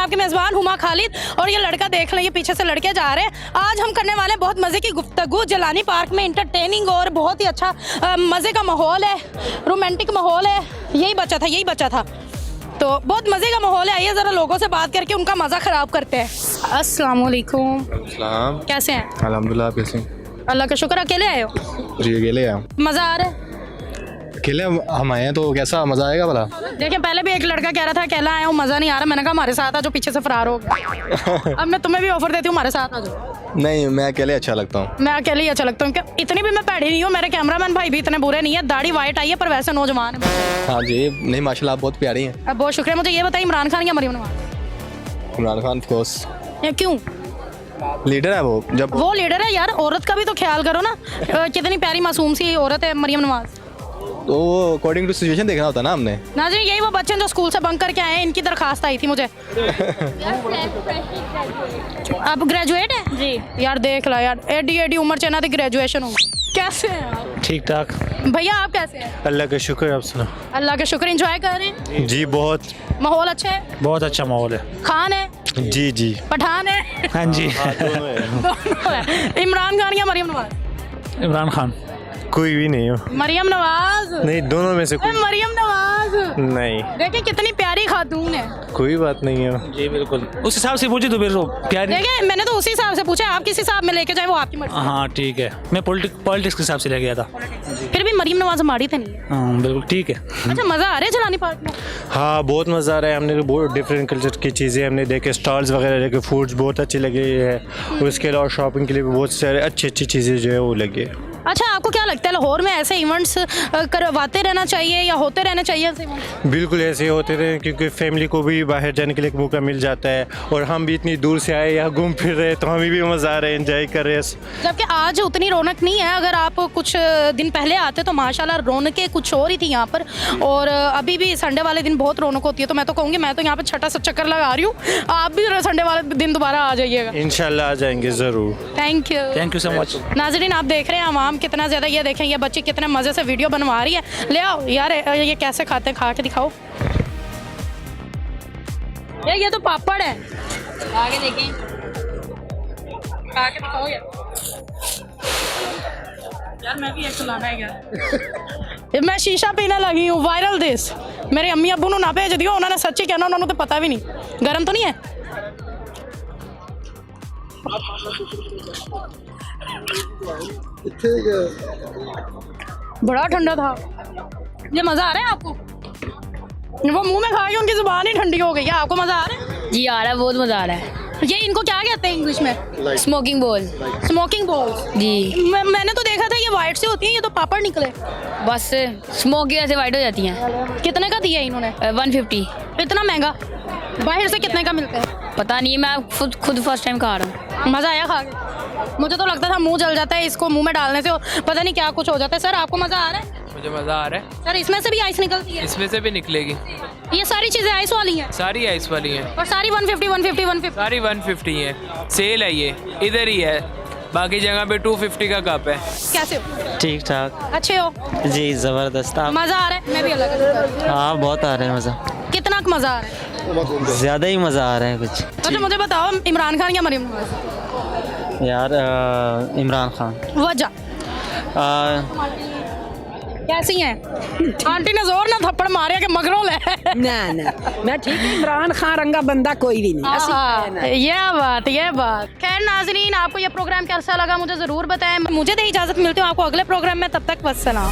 आपके मेज़बान हुमा खालिद और ये लड़का देख लें, ये पीछे से लड़के जा रहे हैं। आज हम करने वाले हैं बहुत मज़े की गुफ्तगू जलानी पार्क में, इंटरटेनिंग और बहुत ही अच्छा मज़े का माहौल है, रोमांटिक माहौल है। यही बचा था तो बहुत मज़े का माहौल है। आइए ज़रा लोगों से बात करके उनका मज़ा ख़राब करते हैं। अस्सलाम वालेकुम। कैसे हैं? अल्हम्दुलिल्लाह। आप कैसे? अल्लाह का शुक्र। अकेले आए हो? जी अकेले आया हूँ। मज़ा आ रहा है? अकेले हम आए हैं तो कैसा मज़ा आएगा भला? देखिए पहले भी एक लड़का कह रहा था अकेला आया हूँ मज़ा नहीं आ रहा, मैंने कहा हमारे साथ आ जो, पीछे से फरार हो गया। अब मैं तुम्हें भी ऑफर देती हूँ हमारे साथ आ जाओ। नहीं, मैं अकेले अच्छा लगता हूँ। मैं अकेले ही अच्छा लगता हूँ। इतनी भी मैं पैड़ी नहीं हूँ, मेरे कैमरामैन भाई भी इतने बुरे नहीं है, दाढ़ी वाइट आई है पर वैसे नौजवान है। हाँ जी, नहीं माशाल्लाह आप बहुत प्यारी हैं। अब बहुत शुक्रिया। मुझे ये बताइए इमरान खान या मरियम नवाज? इमरान खान ऑफ कोर्स क्यों? लीडर है वो। जब वो लीडर है यार, औरत का भी तो ख्याल करो ना। कितनी प्यारी मासूम सी औरत है मरियम नवाज। तो वो अकॉर्डिंग टू सिचुएशन देखना होता ना हमने। नाज़रीन यही वो बच्चे जो स्कूल से बंक करके आए हैं, इनकी दरखास्त आई थी मुझे। अब ग्रेजुएट है जी यार, देख ला यार, एडी उम्र चना थी ग्रेजुएशन हो। कैसे हैं आप? ठीक ठाक भैया आप कैसे हैं? अल्लाह का शुक्र। आप सुनो? अल्लाह का शुक्र। एंजॉय कर रहे हैं? जी बहुत माहौल अच्छा है? बहुत अच्छा माहौल है। खान है? जी जी पठान है? हाँ जी। दोनों है। इमरान खान या मरियम नवाज? इमरान खान। कोई भी नहीं हो। मरियम नवाज? नहीं, दोनों में से कोई मरियम नवाज नहीं। देखिए कितनी प्यारी खातून है। कोई बात नहीं है। जी बिल्कुल उस हिसाब से पूछे तो फिर प्यारी। देखिए मैंने तो उसी हिसाब से पूछा, आप किस हिसाब में लेके जाए वो आपकी मर्जी। हाँ ठीक है, मैं पॉलिटिक्स के हिसाब से ले गया था। फिर भी मरियम नवाज हमारी तो नहीं है। हाँ बिल्कुल ठीक है। अच्छा मज़ा आ रहा है जलानी पार्क में? हाँ बहुत मज़ा आ रहा है। हमने बहुत डिफरेंट कल्चर की चीज़ें हमने देखे, स्टॉल्स वगैरह देखे, फूड्स बहुत अच्छे लगे हैं। उसके अलावा शॉपिंग के लिए भी बहुत सारे अच्छी चीज़ें जो है वो लगी है। अच्छा आपको क्या लगता है लाहौर में ऐसे इवेंट्स करवाते रहना चाहिए या होते रहना चाहिए ऐसे इवेंट्स? बिल्कुल ऐसे होते रहे, क्योंकि फैमिली को भी बाहर जाने के लिए एक मौका मिल जाता है और हम भी इतनी दूर से आए यहाँ घूम फिर रहे तो हमें भी मज़ा आ रहा है, एंजॉय कर रहे हैं। जबकि आज उतनी रौनक नहीं है, अगर आप कुछ दिन पहले आते तो माशाल्लाह रौनकें कुछ और ही थी यहाँ पर, और अभी भी संडे वाले दिन बहुत रौनक होती है। तो मैं तो कहूँगी, मैं तो यहाँ पर छठा सा चक्कर लगा रही हूँ, आप भी संडे वाले दिन दोबारा आ जाइएगा। इंशाल्लाह आ जाएंगे ज़रूर। Thank you so much. नाज़रीन आप देख रहे हैं आवाम कितना ज़्यादा, ये देखें ये बच्ची कितने मज़े से वीडियो बनवा रही है। ले आओ यार, ये कैसे खाते हैं, खा के दिखाओ। ये तो पापड़ है, आगे देखिए, खा के दिखाओ यार मैं भी एक लाना है यार। मैं शीशा पीने लगी हूँ, वायरल दिस। मेरे अम्मी अब्बू ना भेज दियो, उन्होंने सच्ची कहना, उन्होंने तो पता भी नहीं। गर्म तो नहीं है? बड़ा ठंडा था। ये मज़ा आ रहा है आपको? वो मुंह में खा के उनकी जुबान ही ठंडी हो गई है। आपको मज़ा आ रहा है? जी आ रहा है, बहुत मज़ा आ रहा है। ये इनको क्या कहते हैं इंग्लिश में? Smoking ball. स्मोकिंग बॉल जी। मैंने तो देखा था ये वाइट से होती है, ये तो पापड़ निकले। बस स्मोक की वजह से वाइट हो जाती हैं। कितने का दिया इन्होंने? 150। इतना महंगा? बाहर से कितने का मिलता है? पता नहीं, मैं खुद फर्स्ट टाइम खा रहा हूँ। मज़ा आया खा के? मुझे तो लगता था मुंह जल जाता है इसको मुंह में डालने से, पता नहीं क्या कुछ हो जाता है। सर आपको मज़ा आ रहा है? मुझे मज़ा आ रहा है। सर इसमें से भी आइस निकलती है? इसमें से भी निकलेगी। ये सारी चीज़ें आइस वाली हैं? सारी आइस वाली हैं। और सारी 150 सारी 150 है। सेल है ये, इधर ही है, बाकी जगह पे 250 का कप है। कैसे हो? ठीक ठाक। अच्छे हो? जी ज़बरदस्त। आप? मज़ा आ रहा है? मैं भी अलग। हाँ बहुत आ रहा है मज़ा। कितना मज़ा आ रहा है? ज़्यादा ही मज़ा आ रहा है कुछ। अच्छा मुझे बताओ इमरान खान या मरियम नवाज? यार इमरान खान। वजह कैसी हैं? आंटी ने जोर ना थप्पड़ मारे कि मगरोल है। ना मैं ठीक है, इमरान खान रंगा बंदा कोई भी नहीं। ये बात। खैर नाज़रीन आपको ये प्रोग्राम कैसा लगा मुझे ज़रूर बताएं। मुझे दे इजाज़त, मिलती हूँ आपको अगले प्रोग्राम में, तब तक वस्सलाम।